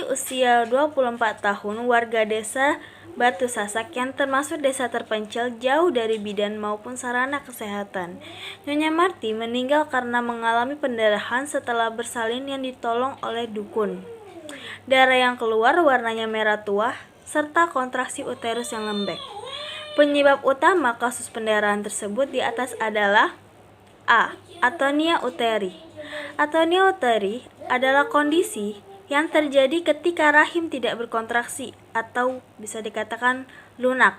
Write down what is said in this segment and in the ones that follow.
usia 24 tahun, warga desa Batu Sasak yang termasuk desa terpencil jauh dari bidan maupun sarana kesehatan. Nyonya Marti meninggal karena mengalami pendarahan setelah bersalin yang ditolong oleh dukun. Darah yang keluar warnanya merah tua, serta kontraksi uterus yang lembek. Penyebab utama kasus pendarahan tersebut di atas adalah A. Atonia uteri. Atonia uteri adalah kondisi yang terjadi ketika rahim tidak berkontraksi atau bisa dikatakan lunak,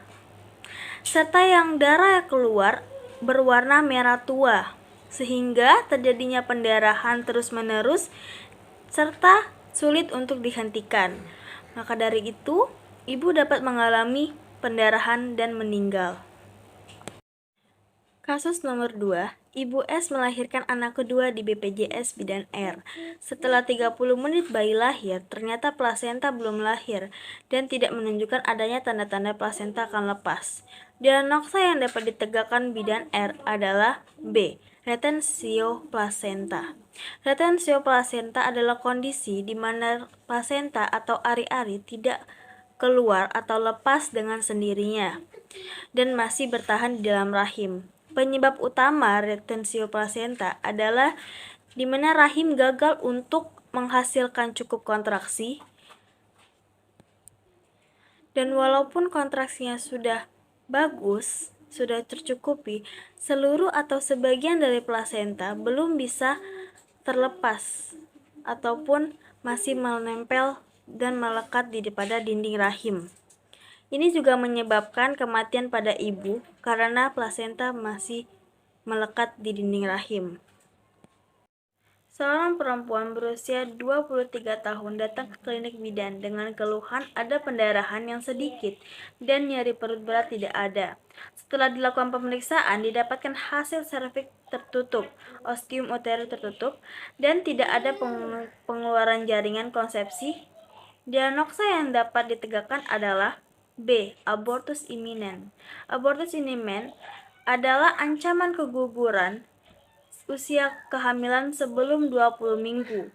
serta yang darah keluar berwarna merah tua, sehingga terjadinya pendarahan terus-menerus serta sulit untuk dihentikan. Maka dari itu, ibu dapat mengalami pendarahan dan meninggal. Kasus nomor 2, Ibu S melahirkan anak kedua di BPJS Bidan R. Setelah 30 menit bayi lahir, ternyata plasenta belum lahir dan tidak menunjukkan adanya tanda-tanda plasenta akan lepas. Diagnosa yang dapat ditegakkan Bidan R adalah B. Retensio plasenta. Retensio plasenta adalah kondisi di mana plasenta atau ari-ari tidak keluar atau lepas dengan sendirinya dan masih bertahan di dalam rahim. Penyebab utama retensio plasenta adalah di mana rahim gagal untuk menghasilkan cukup kontraksi, dan walaupun kontraksinya sudah bagus, sudah tercukupi, seluruh atau sebagian dari plasenta belum bisa terlepas ataupun masih menempel dan melekat pada dinding rahim. Ini juga menyebabkan kematian pada ibu karena plasenta masih melekat di dinding rahim. Seorang perempuan berusia 23 tahun datang ke klinik bidan dengan keluhan ada pendarahan yang sedikit dan nyeri perut berat tidak ada. Setelah dilakukan pemeriksaan, didapatkan hasil serviks tertutup, ostium uteri tertutup, dan tidak ada pengeluaran jaringan konsepsi. Diagnosa yang dapat ditegakkan adalah B. Abortus imminent. Abortus imminent adalah ancaman keguguran usia kehamilan sebelum 20 minggu.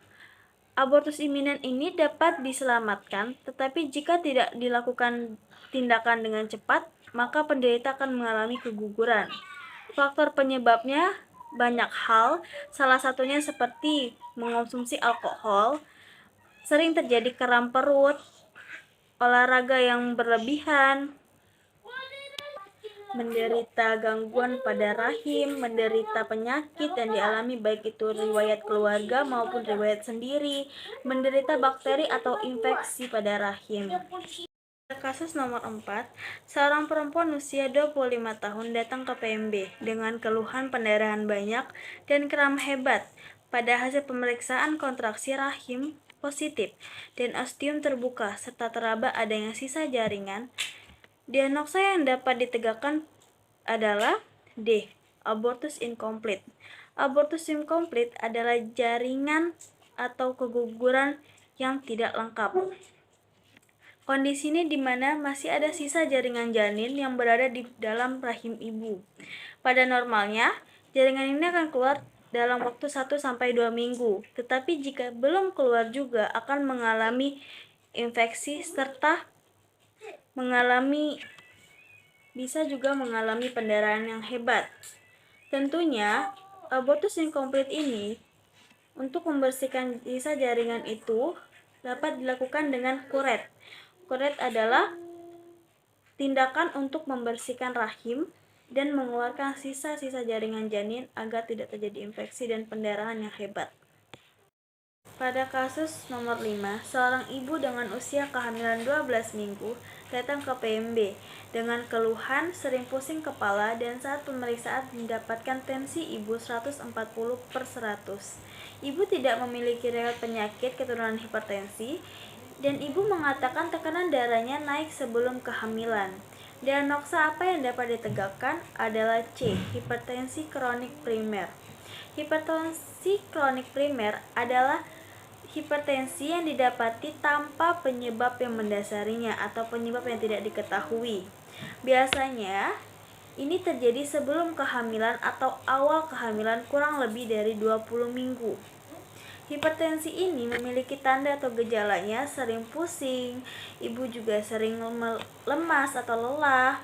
Abortus imminent ini dapat diselamatkan, tetapi jika tidak dilakukan tindakan dengan cepat, maka penderita akan mengalami keguguran. Faktor penyebabnya banyak hal, salah satunya seperti mengonsumsi alkohol, sering terjadi kram perut, olahraga yang berlebihan, menderita gangguan pada rahim, menderita penyakit yang dialami baik itu riwayat keluarga maupun riwayat sendiri, menderita bakteri atau infeksi pada rahim. Kasus nomor 4, seorang perempuan usia 25 tahun datang ke PMB dengan keluhan pendarahan banyak dan kram hebat. Pada hasil pemeriksaan kontraksi rahim positif dan ostium terbuka serta teraba adanya sisa jaringan. Diagnosa yang dapat ditegakkan adalah D. Abortus incomplete. Abortus incomplete adalah jaringan atau keguguran yang tidak lengkap. Kondisi ini di mana masih ada sisa jaringan janin yang berada di dalam rahim ibu. Pada normalnya, jaringan ini akan keluar dalam waktu 1-2 minggu, tetapi jika belum keluar juga akan mengalami infeksi serta bisa juga mengalami pendarahan yang hebat. Tentunya, abortus incomplete ini untuk membersihkan sisa jaringan itu dapat dilakukan dengan kuret. Kuret adalah tindakan untuk membersihkan rahim dan mengeluarkan sisa-sisa jaringan janin agar tidak terjadi infeksi dan pendarahan yang hebat. Pada kasus nomor 5, seorang ibu dengan usia kehamilan 12 minggu datang ke PMB dengan keluhan sering pusing kepala dan saat pemeriksaan mendapatkan tensi ibu 140/100. Ibu tidak memiliki riwayat penyakit keturunan hipertensi dan ibu mengatakan tekanan darahnya naik sebelum kehamilan. Diagnosa apa yang dapat ditegakkan adalah C. Hipertensi kronik primer. Hipertensi kronik primer adalah hipertensi yang didapati tanpa penyebab yang mendasarinya atau penyebab yang tidak diketahui. Biasanya, ini terjadi sebelum kehamilan atau awal kehamilan kurang lebih dari 20 minggu. Hipertensi ini memiliki tanda atau gejalanya sering pusing, ibu juga sering lemas atau lelah,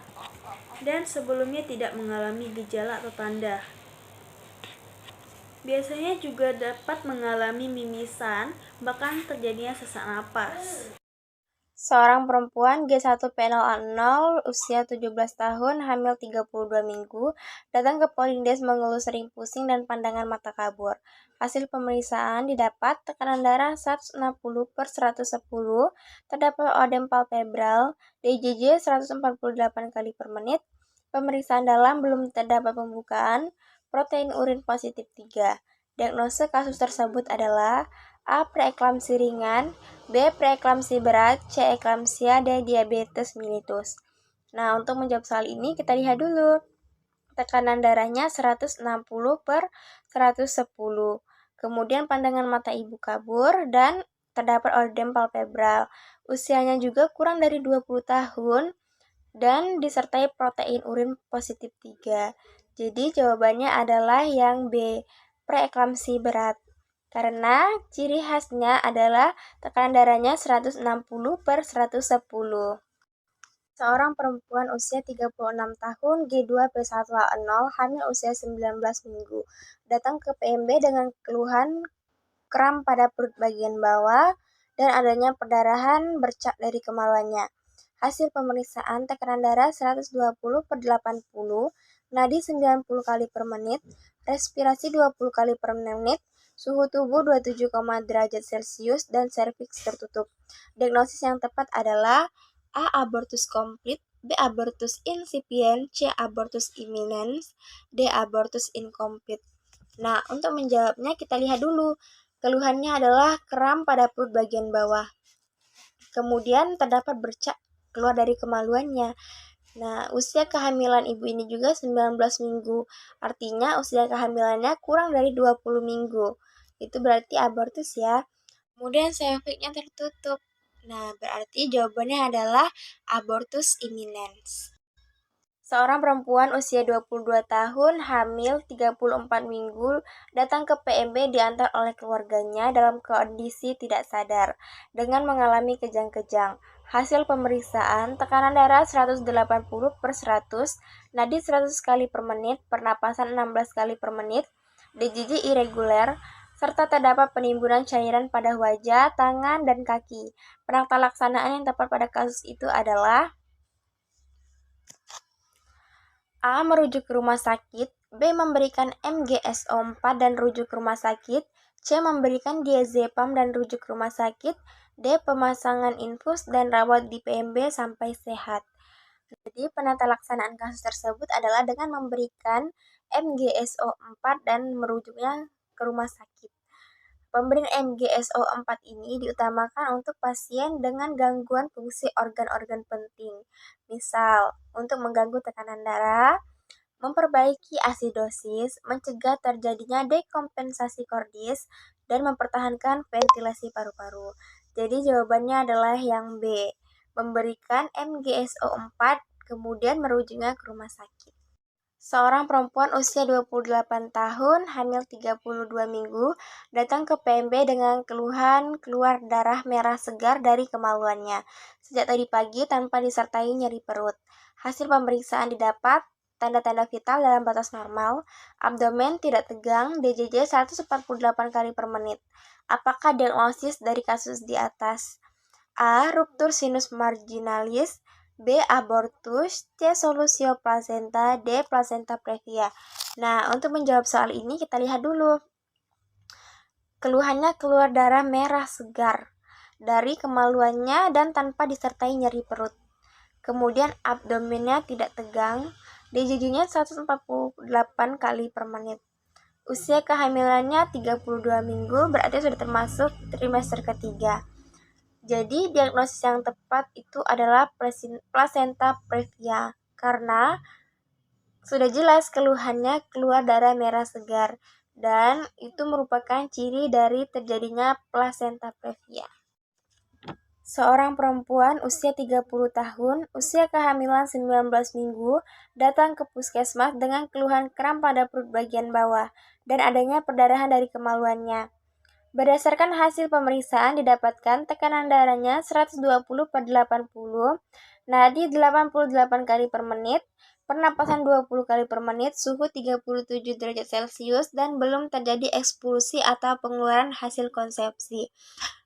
dan sebelumnya tidak mengalami gejala atau tanda. Biasanya juga dapat mengalami mimisan, bahkan terjadinya sesak napas. Seorang perempuan G1P0A0 usia 17 tahun, hamil 32 minggu, datang ke Polindes mengeluh sering pusing dan pandangan mata kabur. Hasil pemeriksaan didapat tekanan darah 160/110, terdapat odem palpebral, DJJ 148 kali per menit. Pemeriksaan dalam belum terdapat pembukaan, protein urin positif 3. Diagnosa kasus tersebut adalah A. Preeklamsi ringan, B. Preeklamsi berat, C. Eklamsia, D. Diabetes mellitus. Nah, untuk menjawab soal ini kita lihat dulu. Tekanan darahnya 160/110. Kemudian pandangan mata ibu kabur dan terdapat odem palpebral. Usianya juga kurang dari 20 tahun dan disertai protein urin positif 3. Jadi jawabannya adalah yang B. Preeklamsi berat. Karena ciri khasnya adalah tekanan darahnya 160/110. Seorang perempuan usia 36 tahun, G2P1A0, hamil usia 19 minggu, datang ke PMB dengan keluhan kram pada perut bagian bawah dan adanya perdarahan bercak dari kemaluannya. Hasil pemeriksaan tekanan darah 120/80, nadi 90 kali per menit, respirasi 20 kali per menit, suhu tubuh 27, derajat Celcius, dan serviks tertutup. Diagnosis yang tepat adalah A. Abortus komplit, B. Abortus insipient, C. Abortus imminens, D. Abortus incomplete. Nah, untuk menjawabnya kita lihat dulu. Keluhannya adalah kram pada perut bagian bawah. Kemudian terdapat bercak keluar dari kemaluannya. Nah, usia kehamilan ibu ini juga 19 minggu. Artinya usia kehamilannya kurang dari 20 minggu. Itu berarti abortus ya. Kemudian serviksnya tertutup. Nah, berarti jawabannya adalah abortus imminens. Seorang perempuan usia 22 tahun, hamil 34 minggu, datang ke PMB diantar oleh keluarganya dalam kondisi tidak sadar, dengan mengalami kejang-kejang. Hasil pemeriksaan, tekanan darah 180/100, nadi 100 kali per menit, pernapasan 16 kali per menit, DJJ irreguler, serta terdapat penimbunan cairan pada wajah, tangan, dan kaki. Penata laksanaan yang tepat pada kasus itu adalah A. Merujuk ke rumah sakit, B. Memberikan MGSO4 dan rujuk ke rumah sakit, C. Memberikan diazepam dan rujuk ke rumah sakit, D. Pemasangan infus dan rawat di PMB sampai sehat. Jadi penata laksanaan kasus tersebut adalah dengan memberikan MGSO4 dan merujuknya ke rumah sakit. Pemberian MGSO4 ini diutamakan untuk pasien dengan gangguan fungsi organ-organ penting. Misal, untuk mengganggu tekanan darah, memperbaiki asidosis, mencegah terjadinya dekompensasi kordis, dan mempertahankan ventilasi paru-paru. Jadi jawabannya adalah yang B, memberikan MGSO4 kemudian merujuknya ke rumah sakit. Seorang perempuan usia 28 tahun, hamil 32 minggu, datang ke PMB dengan keluhan keluar darah merah segar dari kemaluannya sejak tadi pagi tanpa disertai nyeri perut. Hasil pemeriksaan didapat tanda-tanda vital dalam batas normal, abdomen tidak tegang, DJJ 148 kali per menit. Apakah diagnosis dari kasus di atas? A. Ruptur sinus marginalis, B. Abortus, C. Solusio placenta, D. Placenta previa. Nah, untuk menjawab soal ini kita lihat dulu. Keluhannya keluar darah merah segar dari kemaluannya dan tanpa disertai nyeri perut. Kemudian abdomennya tidak tegang, DJJ-nya 148 kali per menit. Usia kehamilannya 32 minggu, berarti sudah termasuk trimester ketiga. Jadi diagnosis yang tepat itu adalah placenta previa karena sudah jelas keluhannya keluar darah merah segar dan itu merupakan ciri dari terjadinya placenta previa. Seorang perempuan usia 30 tahun, usia kehamilan 19 minggu, datang ke puskesmas dengan keluhan kram pada perut bagian bawah dan adanya perdarahan dari kemaluannya. Berdasarkan hasil pemeriksaan didapatkan tekanan darahnya 120/80, nadi 88 kali per menit, pernapasan 20 kali per menit, suhu 37 derajat Celcius, dan belum terjadi ekspulsi atau pengeluaran hasil konsepsi.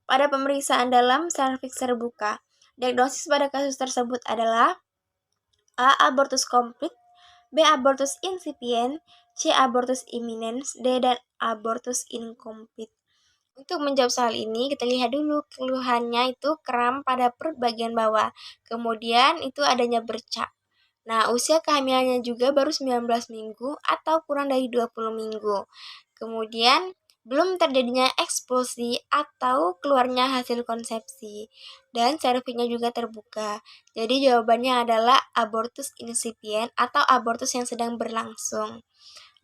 Pada pemeriksaan dalam serviks terbuka, diagnosis pada kasus tersebut adalah A. Abortus komplit, B. Abortus insipient, C. Abortus imminens, D. dan abortus incomplete. Untuk menjawab soal ini, kita lihat dulu keluhannya itu kram pada perut bagian bawah. Kemudian itu adanya bercak. Nah, usia kehamilannya juga baru 19 minggu atau kurang dari 20 minggu. Kemudian, belum terjadinya ekspulsi atau keluarnya hasil konsepsi. Dan serviksnya juga terbuka. Jadi jawabannya adalah abortus insipient atau abortus yang sedang berlangsung.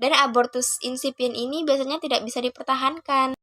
Dan abortus insipient ini biasanya tidak bisa dipertahankan.